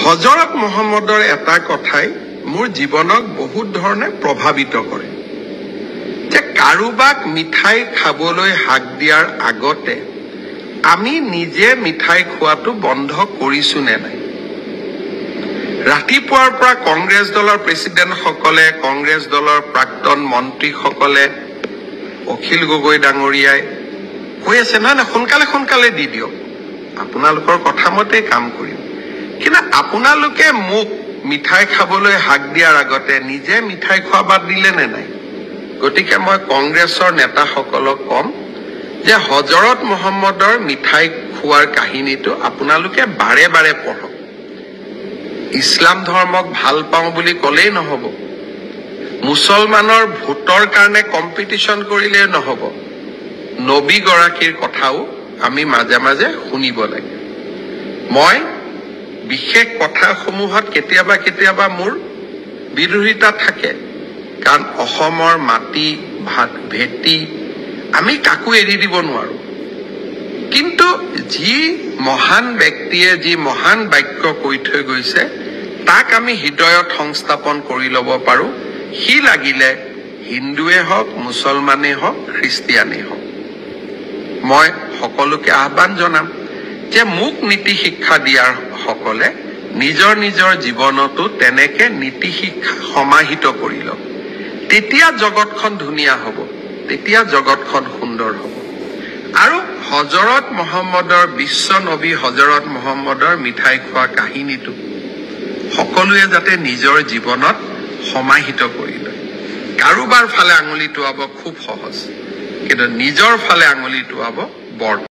হজৰত মহম্মদৰ এটা কথাই মোৰ জীৱনক বহুত ধৰণে প্ৰভাৱিত কৰে যে কাৰোবাক মিঠাই খাবলৈ হাক দিয়াৰ আগতে আমি নিজে মিঠাই খোৱাটো বন্ধ কৰিছো নে নাই ৰাতিপুৱাৰ পৰা কংগ্ৰেছ দলৰ প্ৰেসিডেণ্টসকলে কংগ্ৰেছ দলৰ প্ৰাক্তন মন্ত্ৰীসকলে অখিল গগৈ ডাঙৰীয়াই কৈ আছে নহয় সোনকালে দি দিয়ক আপোনালোকৰ কথা মতে কাম কৰিম কিন্তু আপোনালোকে মোক মিঠাই খাবলৈ হাক দিয়াৰ আগতে নিজে মিঠাই খোৱা বাদ দিলে নে নাই গতিকে মই কংগ্ৰেছৰ নেতাসকলক কম যে হজৰত মহম্মদৰ মিঠাই খোৱাৰ কাহিনীটো আপোনালোকে বাৰে বাৰে পঢ়ক ইছলাম ধৰ্মক ভাল পাওঁ বুলি কলেই নহব মুছলমানৰ ভোটৰ কাৰণে কম্পিটিশন কৰিলে নহব নবী গৰাকীৰ কথাও আমি মাজে মাজে শুনিব লাগে মই বিশেষ কথাসমূহত কেতিয়াবা মোৰ বিৰোধিতা থাকে কাৰণ অসমৰ মাটি ভাত ভেটি আমি কাকো এৰি দিব নোৱাৰো কিন্তু যি মহান ব্যক্তিয়ে যি মহান বাক্য কৈ থৈ গৈছে তাক আমি হৃদয়ত সংস্থাপন কৰি ল'ব পাৰো হি লাগিলে হিন্দুৱে হওক মুছলমানে হওক খ্ৰীষ্টিয়ানে হওক মই সকলোকে আহ্বান জনাম যে মোক নীতি শিক্ষা দিয়াৰ সকলে নিজৰ জীৱনতো তেনেকে নীতি শিক্ষা সমাহিত কৰি লওক তেতিয়া জগতখন ধুনীয়া হ'ব তেতিয়া জগতখন সুন্দৰ হ'ব আৰু হজৰত মহম্মদৰ বিশ্ব নবী হজৰত মহম্মদৰ মিঠাই খোৱা কাহিনীটো সকলোৱে যাতে নিজৰ জীৱনত সমাহিত কৰি লয় কাৰোবাৰ ফালে আঙুলি টোৱাব খুব সহজ কিন্তু নিজৰ ফালে আঙুলি টোৱাব বৰ